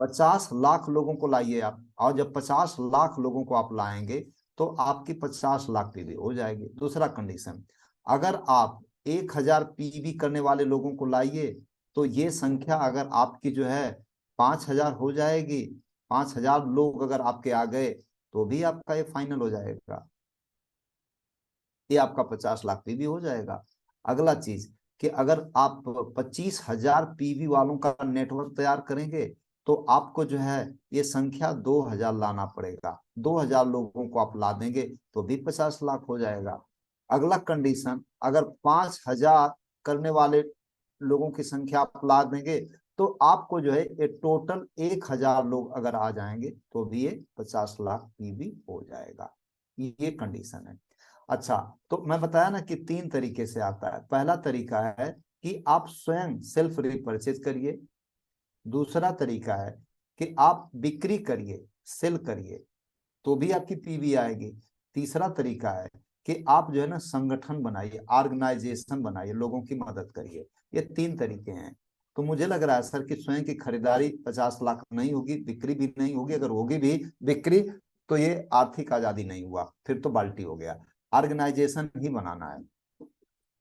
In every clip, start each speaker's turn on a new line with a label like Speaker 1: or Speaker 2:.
Speaker 1: 50 लाख लोगों को लाइए आप, और जब 50 लाख लोगों को आप लाएंगे तो आपकी 50 लाख पीवी हो जाएगी। दूसरा कंडीशन, अगर आप 1000 पीवी करने वाले लोगों को लाइए तो ये संख्या अगर आपकी जो है 5000 हो जाएगी। 5000 लोग अगर आपके आ गए तो भी आपका ये फाइनल हो जाएगा, ये आपका 50 लाख पीवी हो जाएगा। अगला चीज कि अगर आप 25,000 पीवी वालों का नेटवर्क तैयार करेंगे तो आपको जो है ये संख्या 2000 लाना पड़ेगा। 2000 लोगों को आप ला देंगे तो भी 50 लाख हो जाएगा। अगला कंडीशन, अगर 5000 करने वाले लोगों की संख्या आप ला देंगे तो आपको जो है ये टोटल 1000 लोग अगर आ जाएंगे तो भी ये 50 लाख पीवी हो जाएगा। ये कंडीशन है। अच्छा, तो मैं बताया ना कि 3 तरीके से आता है। पहला तरीका है कि आप स्वयं सेल्फ रिपर्चेज करिए। दूसरा तरीका है कि आप बिक्री करिए, सेल करिए, तो भी आपकी पीवी आएगी। तीसरा तरीका है कि आप जो है ना संगठन बनाइए, ऑर्गेनाइजेशन बनाइए, लोगों की मदद करिए। ये 3 तरीके हैं। तो मुझे लग रहा है सर कि स्वयं की खरीदारी 50 लाख नहीं होगी, बिक्री भी नहीं होगी। अगर होगी भी बिक्री तो ये आर्थिक आजादी नहीं हुआ, फिर तो बाल्टी हो गया। ऑर्गेनाइजेशन ही बनाना है।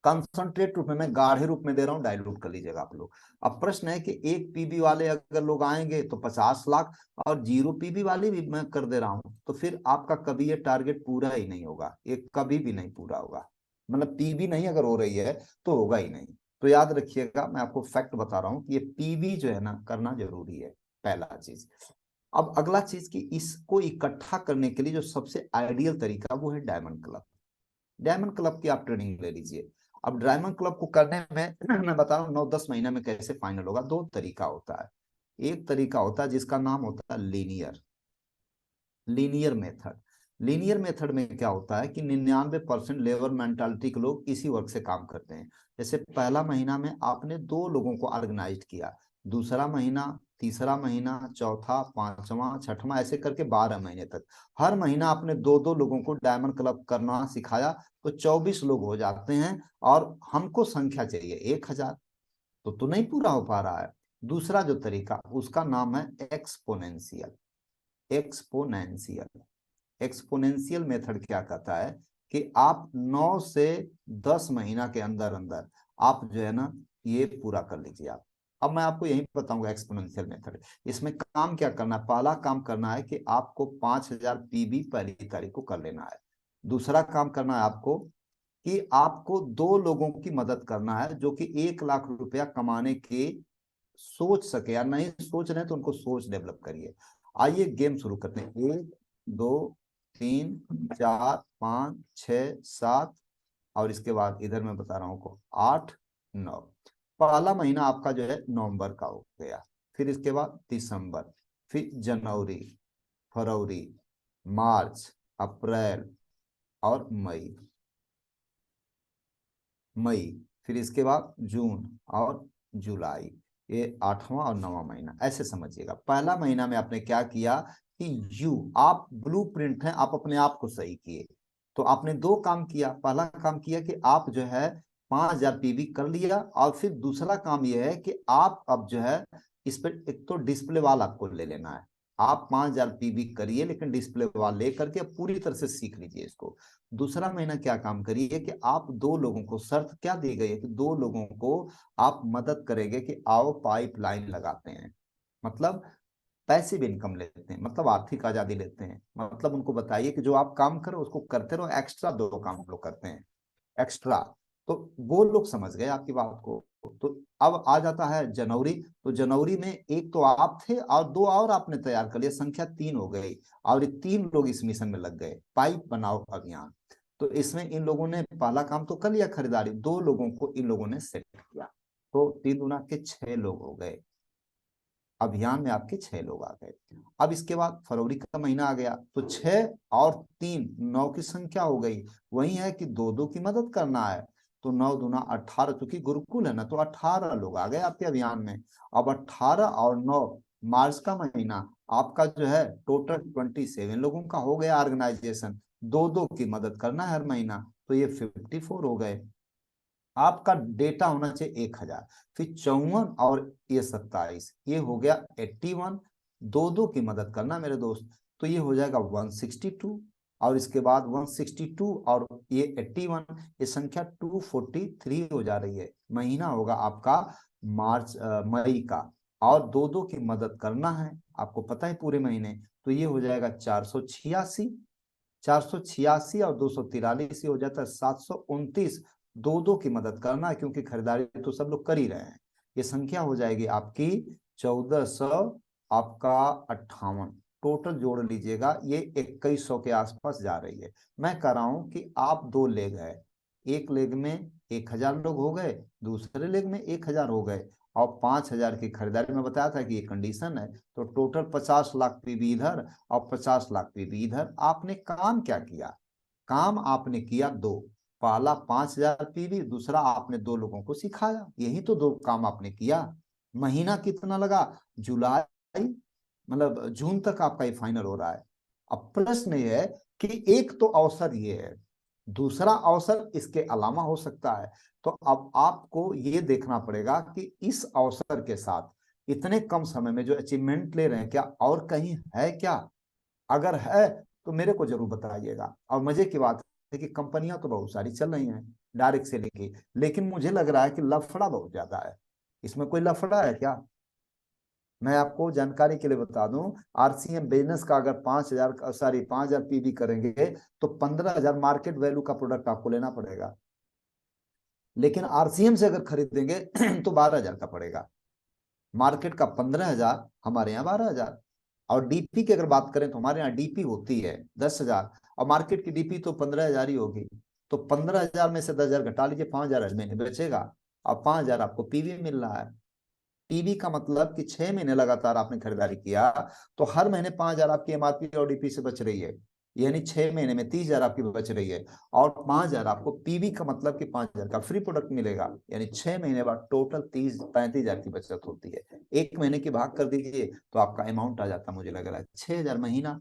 Speaker 1: कंसंट्रेट रूप में मैं गाढ़े रूप में दे रहा हूँ, डाइल्यूट कर लीजिएगा आप लोग। अब प्रश्न है कि 1 पीबी वाले अगर लोग आएंगे तो 50 लाख, और 0 पीबी वाले भी मैं कर दे रहा हूँ, तो फिर आपका कभी ये टारगेट पूरा ही नहीं होगा, ये कभी भी नहीं पूरा होगा। मतलब पीबी नहीं अगर हो रही है तो होगा ही नहीं। तो याद रखिएगा, मैं आपको फैक्ट बता रहा हूँ कि ये पीबी जो है ना करना जरूरी है, पहला चीज। अब अगला चीज कि इसको इकट्ठा करने के लिए जो सबसे आइडियल तरीका वो है डायमंड क्लब। डायमंड क्लब की आप ट्रेनिंग ले लीजिए। अब डायमंड क्लब को करने में मैं बता रहा हूँ 9-10 महीने में कैसे फाइनल होगा। 2 तरीका होता है। एक तरीका होता है जिसका नाम होता है linear, linear method. Linear method में क्या होता है कि 99% लेबर मेंटालिटी के लोग इसी वर्क से काम करते हैं। जैसे पहला महीना में आपने 2 लोगों को ऑर्गेनाइज किया, दूसरा महीना, तीसरा महीना, चौथा, पांचवा, छठवां, ऐसे करके 12 महीने तक हर महीना आपने 2-2 लोगों को डायमंड क्लब करना सिखाया, तो 24 लोग हो जाते हैं। और हमको संख्या चाहिए 1000, तो नहीं पूरा हो पा रहा है। दूसरा जो तरीका उसका नाम है एक्सपोनेंशियल। एक्सपोनेंशियल एक्सपोनेंशियल मेथड क्या कहता है कि आप 9 से 10 महीना के अंदर अंदर आप जो है ना ये पूरा कर लीजिए आप। अब मैं आपको यही बताऊंगा एक्सपोनेंशियल मेथड। इसमें काम क्या करना है? पहला काम करना है कि आपको 5000 पीबी पहली तारीख को कर लेना है। दूसरा काम करना है आपको कि आपको 2 लोगों की मदद करना है जो कि 1 लाख रुपया कमाने के सोच सके, या नहीं सोच रहे हैं तो उनको सोच डेवलप करिए। आइए गेम शुरू करते हैं। 1, 2, 3, 4, 5, 6, 7, और इसके बाद इधर मैं बता रहा हूँ को 8, 9। पहला महीना आपका जो है नवंबर का हो गया, फिर इसके बाद दिसंबर, फिर जनवरी, फरवरी, मार्च, अप्रैल और मई। मई, फिर इसके बाद जून और जुलाई। ये 8वां और 9वां महीना, ऐसे समझिएगा। पहला महीना में आपने क्या किया कि आप ब्लूप्रिंट हैं, आप अपने आप को सही किए। तो आपने 2 काम किया। पहला काम किया कि आप जो है 5000 पीवी कर लिया, और फिर दूसरा काम यह है कि आप अब जो है इस पर एक तो डिस्प्ले वाल आपको ले लेना है। आप 5000 पीवी करिए, लेकिन डिस्प्ले वाल लेकर के पूरी तरह से सीख लीजिए इसको। दूसरा महीना क्या काम करिए कि आप 2 लोगों को, शर्त क्या दी गई है कि 2 लोगों को आप मदद करेंगे कि आओ पाइपलाइन लगाते हैं। मतलब पैसिव इनकम लेते हैं, मतलब आर्थिक आजादी लेते हैं। मतलब उनको बताइए कि जो आप काम करो उसको करते रहो, एक्स्ट्रा 2 काम हम लोग करते हैं, एक्स्ट्रा। तो वो लोग समझ गए आपकी बात को। तो अब आ जाता है जनवरी। तो जनवरी में एक तो आप थे और 2 और आपने तैयार कर लिया, संख्या 3 हो गई। और ये 3 लोग इस मिशन में लग गए, पाइप बनाओ अभियान। तो इसमें इन लोगों ने पहला काम तो कर लिया, खरीदारी। 2 लोगों को इन लोगों ने सेट किया, तो 3 गुना के 6 लोग हो गए। अभियान में आपके 6 लोग आ गए। अब इसके बाद फरवरी का महीना आ गया, तो 6 और 3, 9 की संख्या हो गई। वही है कि 2-2 की मदद करना है। तो 9 दूना 18, चूंकि गुरुकुल है ना, तो 18 लोग आ गए आपके अभियान में। अब 18 और 9, मार्च का महीना आपका जो है टोटल 27 लोगों का हो गया ऑर्गेनाइजेशन। 2-2 की मदद करना है हर महीना, तो ये 54 हो गए। आपका डेटा होना चाहिए 1000। फिर 54 और ये 27, ये हो गया 81। दो दो की मदद करना मेरे दोस्त। तो ये हो जाएगा 162, और इसके बाद 162 और ये 81, ये संख्या 243 हो जा रही है। महीना होगा आपका मई का, और दो दो की मदद करना है, आपको पता है पूरे महीने। तो ये हो जाएगा 486, 486 और 243 हो जाता है 729। दो दो की मदद करना है, क्योंकि खरीदारी तो सब लोग कर ही रहे हैं। ये संख्या हो जाएगी आपकी 1400 आपका 58। टोटल जोड़ लीजिएगा, ये 2100 के आसपास जा रही है। मैं कह रहा हूं कि आप दो लेग है, एक लेग में 1000 लोग हो गए, दूसरे लेग में 1000 हो गए, और 5000 की खरीदारी में बताया था कि ये कंडीशन है। तो टोटल 50 लाख पीवी इधर और 50 लाख पीवी इधर। आपने काम क्या किया? काम आपने किया दो। पहला 5000 पीवी, दूसरा आपने दो लोगों को सिखाया। यही तो दो काम आपने किया। महीना कितना लगा? जुलाई, मतलब जून तक आपका ये फाइनल हो रहा है। अब प्रश्न ये है कि एक तो अवसर ये है, दूसरा अवसर इसके अलावा हो सकता है। तो अब आपको ये देखना पड़ेगा कि इस अवसर के साथ इतने कम समय में जो अचीवमेंट ले रहे हैं, क्या और कहीं है क्या? अगर है तो मेरे को जरूर बताइएगा। और मजे की बात है कि कंपनियां तो बहुत सारी चल रही हैं डायरेक्ट सेलिंग की, लेकिन मुझे लग रहा है कि लफड़ा बहुत ज्यादा है। इसमें कोई लफड़ा है क्या? मैं आपको जानकारी के लिए बता दूं, आरसीएम बिजनेस का अगर 5000, सॉरी 5000 पीवी करेंगे, तो 15000 मार्केट वैल्यू का प्रोडक्ट आपको लेना पड़ेगा। लेकिन आरसीएम से अगर खरीदेंगे तो 12000 का पड़ेगा। मार्केट का 15000, हमारे यहाँ 12000। और डीपी की अगर बात करें तो हमारे यहाँ डीपी होती है 10,000, और मार्केट की डीपी तो 15000 ही होगी। तो 15000 में से 10,000 घटा लीजिए, 5000 महीने बचेगा, और 5000 आपको पीवी मिल रहा है। पीवी का मतलब कि 6 महीने लगातार आपने खरीदारी किया, तो हर महीने 5000 आपकी एमआरपी और डीपी से बच रही है। यानी 6 महीने में 30,000 आपकी बच रही है, और 5000 आपको पीवी का मतलब कि 5000 का फ्री प्रोडक्ट मिलेगा। यानी 6 महीने बाद टोटल 30-35,000 की बचत होती है। एक महीने की भाग कर दीजिए तो आपका अमाउंट आ जाता, मुझे लग रहा है 6000 महीना।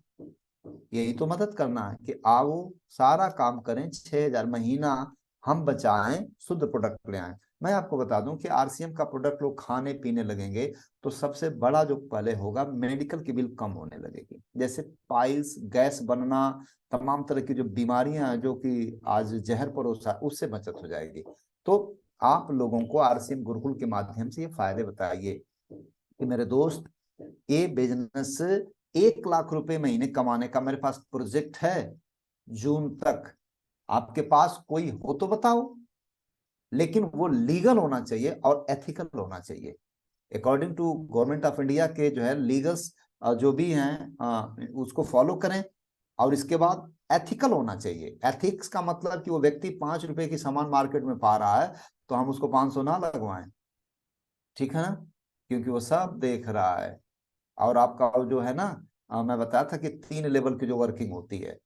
Speaker 1: यही तो मदद करना है कि आओ सारा काम करें, 6000 महीना हम बचाएं, शुद्ध प्रोडक्ट ले आए। मैं आपको बता दूं कि आरसीएम का प्रोडक्ट लोग खाने पीने लगेंगे, तो सबसे बड़ा जो पहले होगा, मेडिकल की बिल कम होने लगेगी। जैसे पाइल्स, गैस बनना, तमाम तरह की जो बीमारियां हैं जो कि आज जहर परोसा, उससे बचत हो जाएगी। तो आप लोगों को आरसीएम गुरुकुल के माध्यम से ये फायदे बताइए कि मेरे दोस्त, ये बिजनेस 1 लाख रुपए महीने कमाने का मेरे पास प्रोजेक्ट है जून तक। आपके पास कोई हो तो बताओ, लेकिन वो लीगल होना चाहिए और एथिकल होना चाहिए। According to government of India के जो है लीगल्स जो भी हैं उसको फॉलो करें। और इसके बाद एथिकल होना चाहिए। एथिक्स का मतलब कि वो व्यक्ति 5 रुपए की सामान मार्केट में पा रहा है, तो हम उसको 500 ना लगवाएं। ठीक है ना? क्योंकि वो सब देख रहा है। और आपका जो है ना, मैं बताया था कि 3 लेवल की जो वर्किंग होती है।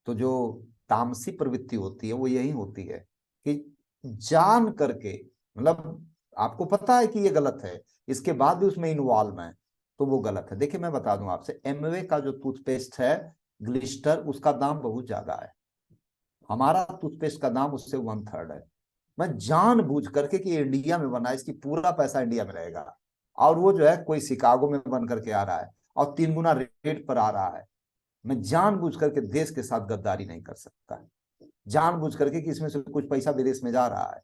Speaker 1: तो जो तामसी प्रवृत्ति होती है वो यही होती है कि जान करके, मतलब आपको पता है कि ये गलत है, इसके बाद भी उसमें इन्वॉल्व है, तो वो गलत है। देखिए मैं बता दूं आपसे, एमवे का जो टूथपेस्ट है ग्लिस्टर, उसका दाम बहुत ज्यादा है। हमारा टूथपेस्ट का दाम उससे 1/3 है। मैं जानबूझ करके कि इंडिया में बना है, इसकी पूरा पैसा इंडिया में रहेगा, और वो जो है कोई शिकागो में बन करके आ रहा है और 3 गुना रेट पर आ रहा है। मैं जानबूझ करके देश के साथ गद्दारी नहीं कर सकता, जानबूझ करके कि इसमें से कुछ पैसा विदेश में जा रहा है।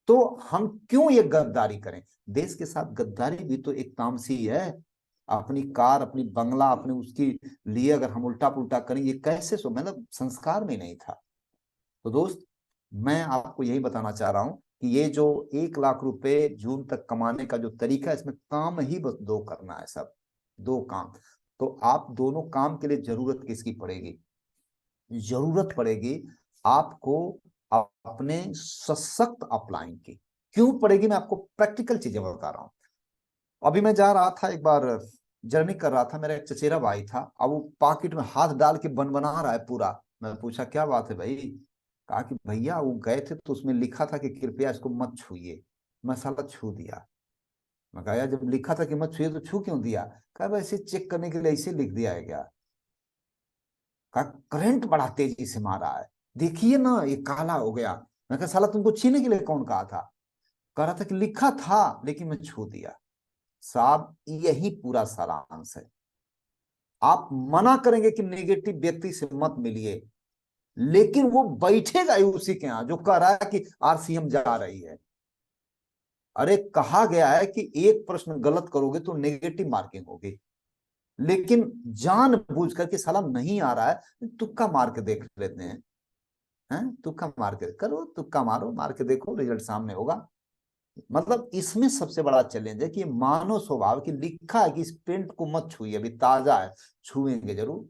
Speaker 1: तो हम क्यों ये गद्दारी करें? देश के साथ गद्दारी भी तो एक तामसी है। अपनी कार, अपनी बंगला, अपने उसकी लिए अगर हम उल्टा पुल्टा करें, ये कैसे सो, मतलब संस्कार में नहीं था। तो दोस्त, मैं आपको यही बताना चाह रहा हूं कि ये जो 1 लाख रुपए जून तक कमाने का जो तरीका है, इसमें काम ही बस दो करना है, सब दो काम। तो आप दोनों काम के लिए जरूरत किसकी पड़ेगी? जरूरत पड़ेगी आपको अपने सशक्त अपलाइन की। क्यों पड़ेगी? मैं आपको प्रैक्टिकल चीजें बता रहा हूं। अभी मैं जा रहा था, एक बार जर्नी कर रहा था, मेरा एक चचेरा भाई था, अब वो पॉकेट में हाथ डाल के बन बना रहा है पूरा। मैं पूछा क्या बात है भाई? कहा कि भैया वो गए थे तो उसमें लिखा था कि कृपया इसको मत छूइए। मैं साला छू दिया। मैं कहा यार, जब लिखा था कि मत छूइए तो छू क्यों दिया? कहा वैसे चेक करने के लिए ऐसे लिख दिया है क्या? कहा करंट बड़ा तेजी से मारा है, देखिए ना ये काला हो गया। मैं कहा साला तुमको छीने के लिए कौन कहा था? कह रहा था कि लिखा था लेकिन मैं छू दिया। साहब यही पूरा सारांश है। आप मना करेंगे कि नेगेटिव व्यक्ति से मत मिलिए, लेकिन वो बैठेगा ही उसी के यहां जो कह रहा है कि आरसीएम जा रही है। अरे कहा गया है कि एक प्रश्न गलत करोगे तो नेगेटिव मार्किंग होगी, लेकिन जानबूझ करके साला नहीं आ रहा है, तुक्का मार के देख लेते हैं, तुक्का मार के करो, तुक्का मारो, मार के देखो, रिजल्ट सामने होगा। मतलब इसमें सबसे बड़ा चैलेंज है कि मानव स्वभाव की लिखा है कि इस पेंट को मत छुइए, अभी ताजा है, छुएंगे जरूर।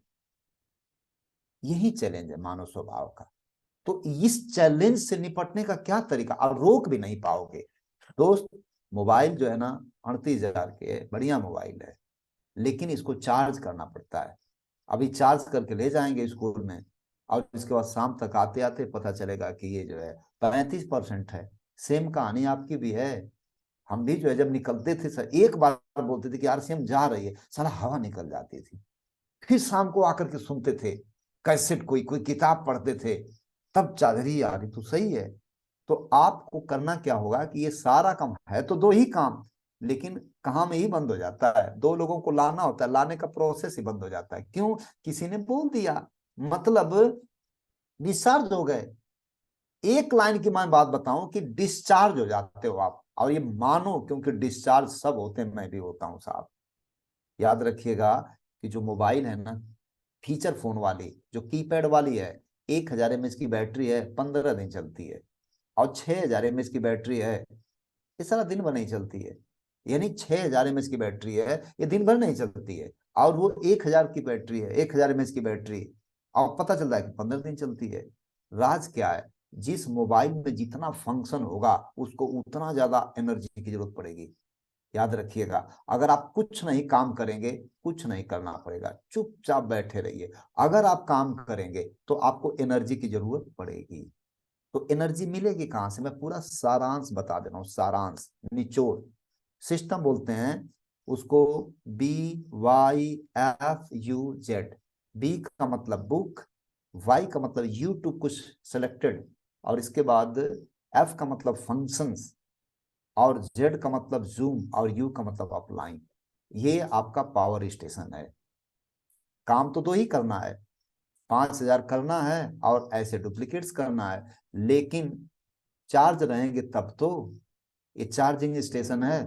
Speaker 1: यही चैलेंज है मानव स्वभाव का। तो इस चैलेंज से निपटने का क्या तरीका, आप रोक भी नहीं पाओगे दोस्त। मोबाइल जो है ना 38,000 के है, बढ़िया मोबाइल है, लेकिन इसको चार्ज करना पड़ता है। अभी चार्ज करके ले जाएंगे स्कूल में, और इसके बाद शाम तक आते आते पता चलेगा कि ये जो है 35% है। सेम कहानी आपकी भी है। हम भी जो है जब निकलते थे सर, एक बार बोलते थे कि आरसीएम जा रही है, साला हवा निकल जाती थी। फिर शाम को आकर के सुनते थे कैसेट, कोई कोई किताब पढ़ते थे, तब चादरी आ रही तो सही है। तो आपको करना क्या होगा कि ये सारा काम है तो दो ही काम, लेकिन काम ही बंद हो जाता है, दो लोगों को लाना होता है, लाने का प्रोसेस ही बंद हो जाता है। क्यों? किसी ने बोल दिया, मतलब डिस्चार्ज हो गए। एक लाइन की मैं बात बताऊं कि डिस्चार्ज हो जाते हो आप, और ये मानो, क्योंकि डिस्चार्ज सब होते हैं, मैं भी होता हूं साहब। याद रखिएगा कि जो मोबाइल है ना, फीचर फोन वाली जो कीपैड वाली है, 1,000 mAh की बैटरी है, 15 दिन चलती है। और 6,000 mAh की बैटरी है, ये सारा दिन भर नहीं चलती है। यानी 6,000 mAh की बैटरी है, ये दिन भर नहीं चलती है। और वो 1,000 की बैटरी है, 1,000 mAh की बैटरी, और पता चल रहा है कि 15 दिन चलती है। राज क्या है? जिस मोबाइल में जितना फंक्शन होगा उसको उतना ज्यादा एनर्जी की जरूरत पड़ेगी। याद रखिएगा, अगर आप कुछ नहीं काम करेंगे, कुछ नहीं करना पड़ेगा, चुपचाप बैठे रहिए। अगर आप काम करेंगे तो आपको एनर्जी की जरूरत पड़ेगी। तो एनर्जी मिलेगी कहां से? मैं पूरा सारांश बता दे रहा हूं, सारांश, निचोड़। सिस्टम बोलते हैं उसको, BYFUZ। बी का मतलब बुक, वाई का मतलब यूट्यूब कुछ सिलेक्टेड, और इसके बाद एफ का मतलब फंक्शंस, और जेड का मतलब जूम, और यू का मतलब अपलाइन। ये आपका पावर स्टेशन है। काम तो दो ही करना है, 5,000 करना है और ऐसे डुप्लीकेट्स करना है, लेकिन चार्ज रहेंगे तब तो। ये चार्जिंग स्टेशन है।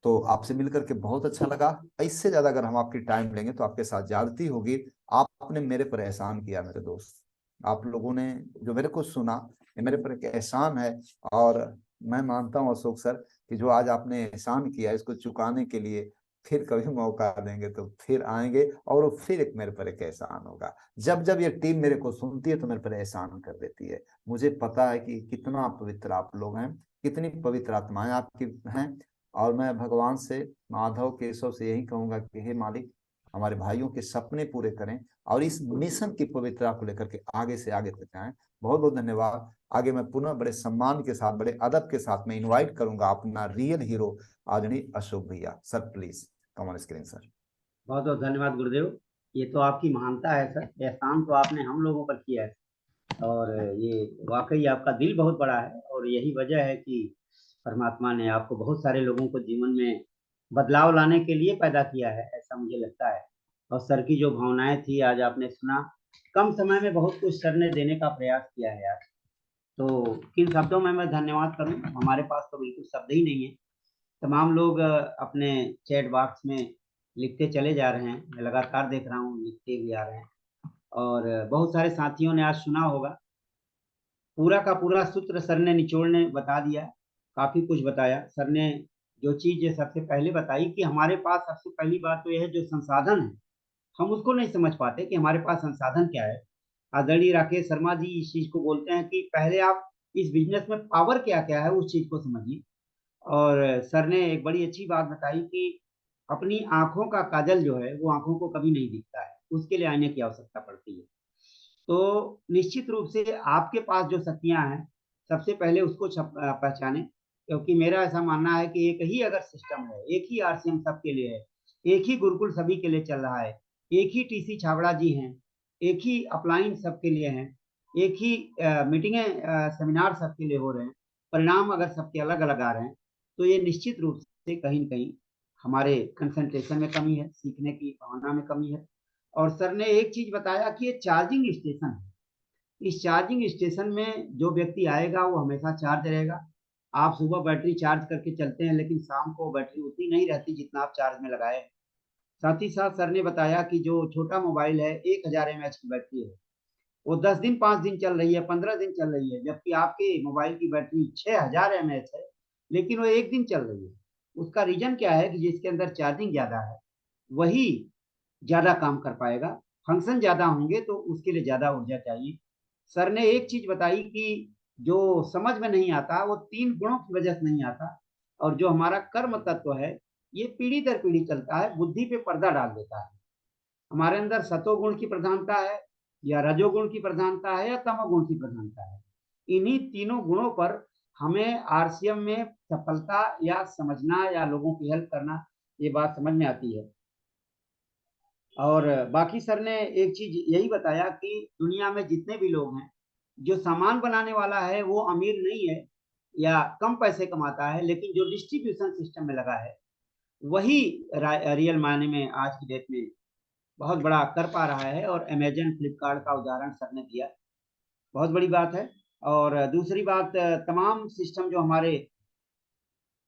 Speaker 1: तो आपसे मिलकर के बहुत अच्छा लगा। इससे ज्यादा अगर हम आपकी टाइम लेंगे तो आपके साथ ज्यादती होगी। आपने मेरे पर एहसान किया मेरे दोस्त, आप लोगों ने जो मेरे को सुना, ये मेरे पर एक एहसान है। और मैं मानता हूँ अशोक सर कि जो आज आपने एहसान किया इसको चुकाने के लिए फिर कभी मौका देंगे तो फिर आएंगे, और वो फिर एक मेरे पर एक एहसान होगा। जब जब ये टीम मेरे को सुनती है तो मेरे पर एहसान कर देती है। मुझे पता है कि कितना पवित्र आप लोग हैं, कितनी पवित्र आत्माएं आपकी हैं। और मैं भगवान से, माधव केशव से यही कहूंगा कि हे मालिक, हमारे भाइयों के सपने पूरे करें, और इस मिशन की पवित्रता को लेकर के आगे से आगे तक जाएं। बहुत बहुत धन्यवाद। आगे मैं पुनः बड़े सम्मान के साथ, बड़े अदब के साथ मैं इनवाइट करूंगा अपना रियल हीरो आदरणीय अशोक भैया। Sir please come on screen sir.
Speaker 2: बहुत बहुत धन्यवाद गुरुदेव। ये तो आपकी महानता है सर, एहसान तो आपने हम लोगों पर किया है। और ये वाकई आपका दिल बहुत बड़ा है, और यही वजह है कि परमात्मा ने आपको बहुत सारे लोगों को जीवन में बदलाव लाने के लिए पैदा किया है, ऐसा मुझे लगता है। और सर की जो भावनाएं थी आज आपने सुना, कम समय में बहुत कुछ सर ने देने का प्रयास किया है यार। तो किन शब्दों में मैं धन्यवाद करूं, हमारे पास तो बिल्कुल शब्द ही नहीं है। तमाम लोग अपने चैट बॉक्स में लिखते चले जा रहे हैं, मैं लगातार देख रहा हूँ लिखते भी आ रहे हैं। और बहुत सारे साथियों ने आज सुना होगा, पूरा का पूरा सूत्र सर ने निचोड़ ने बता दिया, काफी कुछ बताया सर ने। जो चीज सबसे पहले बताई कि हमारे पास सबसे पहली बात तो यह है, जो संसाधन है हम उसको नहीं समझ पाते कि हमारे पास संसाधन क्या है। आदरणीय राकेश शर्मा जी इस चीज को बोलते हैं कि पहले आप इस बिजनेस में पावर क्या क्या है उस चीज को समझिए। और सर ने एक बड़ी अच्छी बात बताई कि अपनी आंखों का काजल जो है वो आंखों को कभी नहीं दिखता है, उसके लिए आईने की आवश्यकता पड़ती है। तो निश्चित रूप से आपके पास जो शक्तियां हैं, सबसे पहले उसको पहचाने। क्योंकि मेरा ऐसा मानना है कि एक ही अगर सिस्टम है, एक ही आरसीएम सबके लिए है, एक ही गुरुकुल सभी के लिए चल रहा है, एक ही टीसी छाबड़ा जी हैं, एक ही अपलाइन सबके लिए हैं, एक ही मीटिंगें सेमिनार सबके लिए हो रहे हैं, परिणाम अगर सबके अलग अलग आ रहे हैं, तो ये निश्चित रूप से कहीं न कहीं हमारे कंसंट्रेशन में कमी है, सीखने की भावना में कमी है। और सर ने एक चीज बताया कि ये चार्जिंग स्टेशन है, इस चार्जिंग स्टेशन में जो व्यक्ति आएगा वो हमेशा चार्ज रहेगा। आप सुबह बैटरी चार्ज करके चलते हैं, लेकिन शाम को बैटरी उतनी नहीं रहती जितना आप चार्ज में लगाए। साथ ही साथ सर ने बताया कि जो छोटा मोबाइल है 1000 mAh की बैटरी है, वो 10 दिन 5 दिन चल रही है, 15 दिन चल रही है, जबकि आपके मोबाइल की बैटरी 6000 mAh है, लेकिन वो एक दिन चल रही है। उसका रीजन क्या है कि जिसके अंदर चार्जिंग ज्यादा है वही ज्यादा काम कर पाएगा, फंक्शन ज्यादा होंगे तो उसके लिए ज्यादा ऊर्जा चाहिए। सर ने एक चीज बताई कि जो समझ में नहीं आता वो 3 गुणों की वजह से नहीं आता, और जो हमारा कर्म तत्व है ये पीढ़ी दर पीढ़ी चलता है, बुद्धि पे पर्दा डाल देता है। हमारे अंदर सतोगुण की प्रधानता है, या रजोगुण की प्रधानता है, या तमोगुण की प्रधानता है। इन्हीं तीनों गुणों पर हमें आरसीएम में सफलता या समझना या लोगों की हेल्प करना, ये बात समझ में आती है। और बाकी सर ने एक चीज यही बताया कि दुनिया में जितने भी लोग हैं, जो सामान बनाने वाला है वो अमीर नहीं है या कम पैसे कमाता है, लेकिन जो डिस्ट्रीब्यूशन सिस्टम में लगा है वही रियल मायने में आज की डेट में बहुत बड़ा कर पा रहा है। और अमेजन फ्लिपकार्ट का उदाहरण सर ने दिया, बहुत बड़ी बात है। और दूसरी बात, तमाम सिस्टम जो हमारे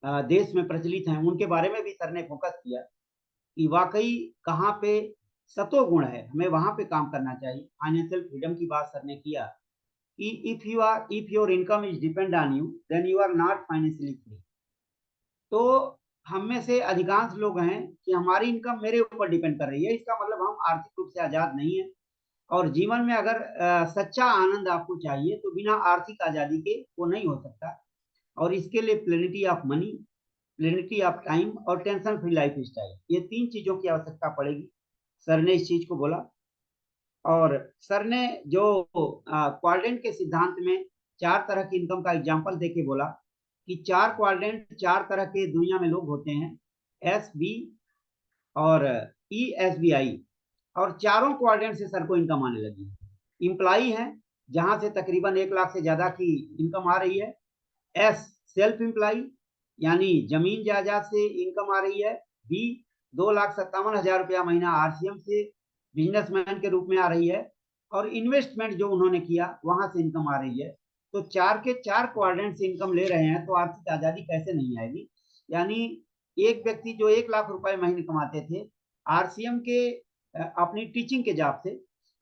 Speaker 2: देश में प्रचलित हैं उनके बारे में भी सर ने फोकस किया कि वाकई कहाँ पे सतोगुण है, हमें वहां पे काम करना चाहिए। फाइनेंशियल फ्रीडम की बात सर ने किया कि if your income is depend on you then you are not financially free. तो हम में से अधिकांश लोग हैं कि हमारी इनकम मेरे ऊपर डिपेंड कर रही है, इसका मतलब हम आर्थिक रूप से आजाद नहीं है। और जीवन में अगर सच्चा आनंद आपको चाहिए तो बिना आर्थिक आजादी के वो नहीं हो सकता। और इसके लिए प्लेनिटी ऑफ मनी, प्लेनिटी ऑफ टाइम और टेंशन फ्री लाइफ स्टाइल, ये 3 चीजों की आवश्यकता पड़ेगी। सर ने इस चीज को बोला। और सर ने जो क्वाड्रेंट के सिद्धांत में 4 तरह की इनकम का एग्जाम्पल देके बोला कि 4 क्वाड्रेंट, 4 तरह के दुनिया में लोग होते हैं, एस बी और ई एस बी आई। और चारों क्वाड्रेंट से सर को इनकम आने लगी। इम्प्लाई है जहां से तकरीबन 1 लाख से ज्यादा की इनकम आ रही है। एस सेल्फ इम्प्लाई यानी जमीन जायदाद से इनकम आ रही है। बी 2,57,000 रुपया महीना आरसीएम से बिजनेसमैन के रूप में आ रही है। और इन्वेस्टमेंट जो उन्होंने किया वहां से इनकम आ रही है। तो 4 के 4 क्वाड्रेंट से इनकम ले रहे हैं तो आर्थिक आजादी कैसे नहीं आएगी। यानी एक व्यक्ति जो 1 लाख रुपए महीने कमाते थे आरसीएम के अपनी टीचिंग के जॉब से,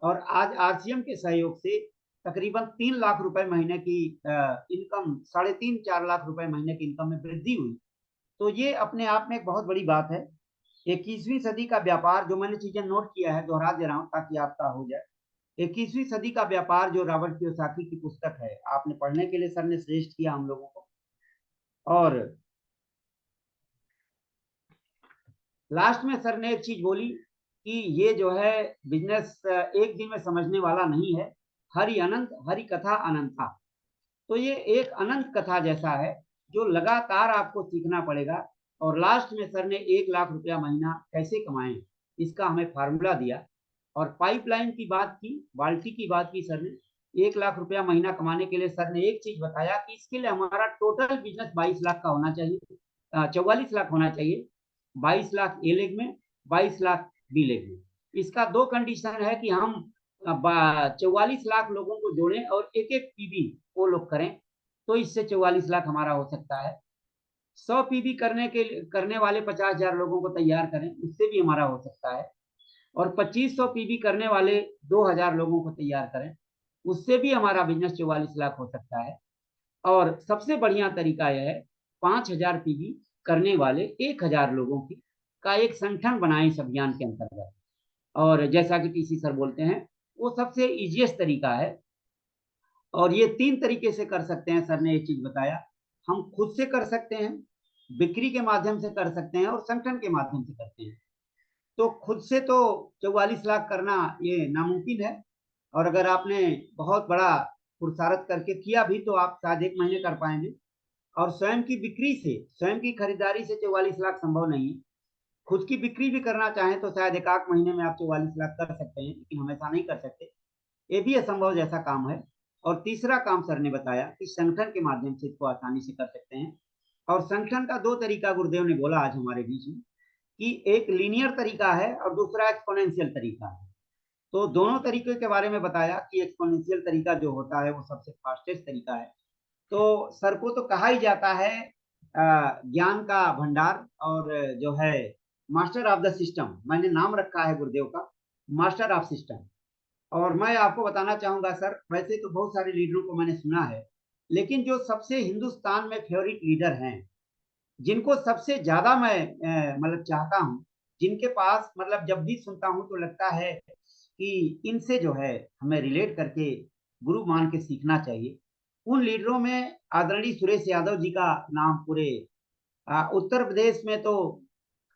Speaker 2: और आज आरसीएम के सहयोग से तकरीबन 3 लाख रुपए महीने की इनकम, 3.5-4 लाख रुपए महीने की इनकम में वृद्धि हुई। तो ये अपने आप में एक बहुत बड़ी बात है। 21वीं सदी का व्यापार, जो मैंने चीजें नोट किया है दोहरा दे रहा हूँ ताकि आपका हो जाए। 21वीं सदी का व्यापार जो रॉबर्ट कियोसाकी की पुस्तक है, आपने पढ़ने के लिए सर ने श्रेष्ठ किया हम लोगों को। और लास्ट में सर ने एक चीज बोली कि ये जो है बिजनेस एक दिन में समझने वाला नहीं है, हरि अनंत हरि कथा अनंता। तो ये एक अनंत कथा जैसा है जो लगातार आपको सीखना पड़ेगा। और लास्ट में सर ने 1 लाख रुपया महीना कैसे कमाएं इसका हमें फार्मूला दिया। और पाइपलाइन की बात की, बाल्टी की बात की सर ने। 1 लाख रुपया महीना कमाने के लिए सर ने एक चीज बताया कि इसके लिए हमारा टोटल बिजनेस 22 लाख का होना चाहिए, 44 लाख होना चाहिए। 22 लाख ए लेग में, 22 लाख बी लेग में। इसका 2 कंडीशन है कि हम 44 लाख लोगों को जोड़ें और एक एक पीबी वो लोग करें, तो इससे 44 लाख हमारा हो सकता है। 100 पीबी करने वाले 50,000 लोगों को तैयार करें, उससे भी हमारा हो सकता है। और 2500 पीबी करने वाले 2,000 लोगों को तैयार करें, उससे भी हमारा बिजनेस 44 लाख हो सकता है। और सबसे बढ़िया तरीका यह है 5,000 पीबी करने वाले 1,000 लोगों की का एक संगठन बनाएं इस अभियान के अंतर्गत। और जैसा कि टीसी सर बोलते हैं वो सबसे इजीएस्ट तरीका है। और ये 3 तरीके से कर सकते हैं, सर ने एक चीज बताया। हम खुद से कर सकते हैं, बिक्री के माध्यम से कर सकते हैं, और संगठन के माध्यम से करते हैं। तो खुद से तो 44 लाख करना ये नामुमकिन है। और अगर आपने बहुत बड़ा पुरुषार्थ करके किया भी तो आप शायद 1 महीने कर पाएंगे। और स्वयं की बिक्री से, स्वयं की खरीदारी से 44 लाख संभव नहीं है। खुद की बिक्री भी करना चाहें तो शायद 1 आध महीने में आप 44 लाख कर सकते हैं, लेकिन हमेशा नहीं कर सकते, ये भी असंभव जैसा काम है। और तीसरा काम सर ने बताया कि संगठन के माध्यम से इसको आसानी से कर सकते हैं। और संगठन का 2 तरीका गुरुदेव ने बोला आज हमारे बीच में। कि एक लीनियर तरीका है और दूसरा एक्सपोनेंशियल तरीका है। तो दोनों तरीके के बारे में बताया कि एक्सपोनेंशियल तरीका जो होता है वो सबसे फास्टेस्ट तरीका है। तो सर को तो कहा ही जाता है ज्ञान का भंडार, और जो है मास्टर ऑफ द सिस्टम, मैंने नाम रखा है गुरुदेव का, मास्टर ऑफ सिस्टम। और मैं आपको बताना चाहूंगा सर, वैसे तो बहुत सारे लीडरों को मैंने सुना है, लेकिन जो सबसे हिंदुस्तान में फेवरेट लीडर हैं, जिनको सबसे ज्यादा मैं मतलब चाहता हूँ, जिनके पास मतलब जब भी सुनता हूँ तो लगता है कि इनसे जो है हमें रिलेट करके गुरु मान के सीखना चाहिए, उन लीडरों में आदरणीय सुरेश यादव जी का नाम पूरे उत्तर प्रदेश में तो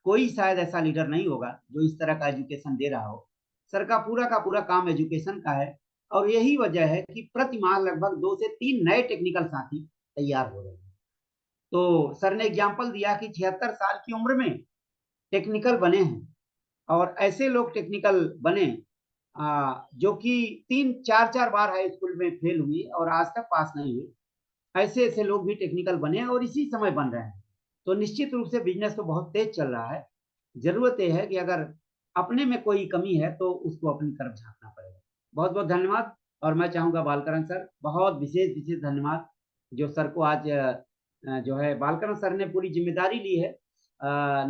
Speaker 2: कोई शायद ऐसा लीडर नहीं होगा जो इस तरह का एजुकेशन दे रहा हो। सर का पूरा काम एजुकेशन का है, और यही वजह है कि प्रति माह लगभग 2 से 3 नए टेक्निकल साथी तैयार हो रहे हैं। तो सर ने एग्जाम्पल दिया कि 76 साल की उम्र में टेक्निकल बने हैं, और ऐसे लोग टेक्निकल बने जो कि 3 4 4 बार हाई स्कूल में फेल हुई और आज तक पास नहीं हुई, ऐसे ऐसे लोग भी टेक्निकल बने हैं और इसी समय बन रहे हैं। तो निश्चित रूप से बिजनेस तो बहुत तेज चल रहा है। जरूरत यह है कि अगर अपने में कोई कमी है तो उसको अपनी तरफ झांकना पड़ेगा। बहुत बहुत धन्यवाद। और मैं चाहूंगा बालकरण सर, बहुत विशेष विशेष धन्यवाद, जो सर को आज जो है बालकरण सर ने पूरी जिम्मेदारी ली है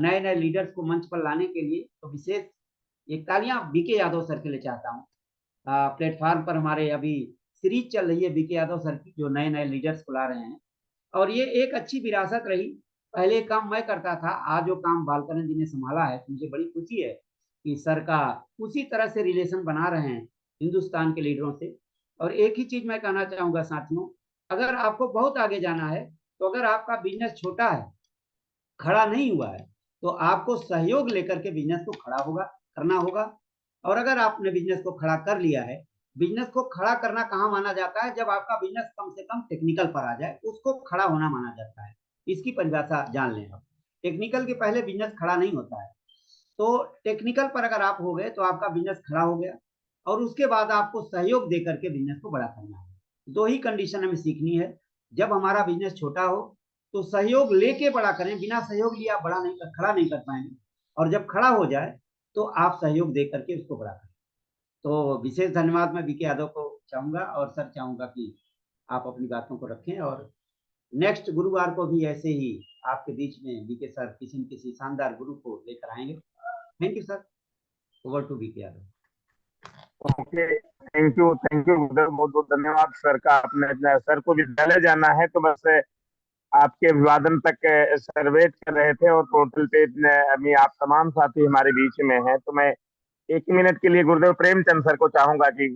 Speaker 2: नए नए लीडर्स को मंच पर लाने के लिए। तो विशेष एक तालियां बीके यादव सर के लिए चाहता हूँ। प्लेटफॉर्म पर हमारे अभी सीरीज चल रही है बीके यादव सर की, जो नए नए लीडर्स को ला रहे हैं, और ये एक अच्छी विरासत रही। पहले काम मैं करता था, आज जो काम बालकरण जी ने संभाला है, तो मुझे बड़ी खुशी है कि सर का उसी तरह से रिलेशन बना रहे हैं हिंदुस्तान के लीडरों से। और एक ही चीज मैं कहना चाहूंगा साथियों, अगर आपको बहुत आगे जाना है, तो अगर आपका बिजनेस छोटा है, खड़ा नहीं हुआ है, तो आपको सहयोग लेकर के बिजनेस को खड़ा होगा करना होगा। और अगर आपने बिजनेस को खड़ा कर लिया है, बिजनेस को खड़ा करना कहाँ माना जाता है, जब आपका बिजनेस कम से कम टेक्निकल पर आ जाए, उसको खड़ा होना माना जाता है। इसकी परिभाषा जान लें आप, टेक्निकल के पहले बिजनेस खड़ा नहीं होता है। तो टेक्निकल पर अगर आप हो गए तो आपका बिजनेस खड़ा हो गया, और उसके बाद आपको सहयोग दे करके बिजनेस को बड़ा करना है। दो ही कंडीशन हमें सीखनी है। जब हमारा बिजनेस छोटा हो तो सहयोग लेके बड़ा करें, बिना सहयोग लिए आप बड़ा नहीं कर खड़ा नहीं कर पाएंगे, और जब खड़ा हो जाए तो आप सहयोग दे करके उसको बड़ा करें। तो विशेष धन्यवाद मैं बीके यादव को चाहूंगा, और सर चाहूंगा कि आप अपनी बातों को रखें, और नेक्स्ट गुरुवार को भी ऐसे ही आपके बीच में बीके सर किसी न किसी शानदार गुरु को लेकर आएंगे। Thank you sir. Over to B K Yadav.
Speaker 3: Okay, thank you गुरुदेव, बहुत बहुत धन्यवाद सर का। आपने सर को विद्यालय जाना है तो बस आपके अभिवादन तक सर वेट कर रहे थे, और पोर्टल पे अभी आप तमाम साथी हमारे बीच में हैं। तो मैं 1 मिनट के लिए गुरुदेव प्रेमचंद सर को चाहूंगा कि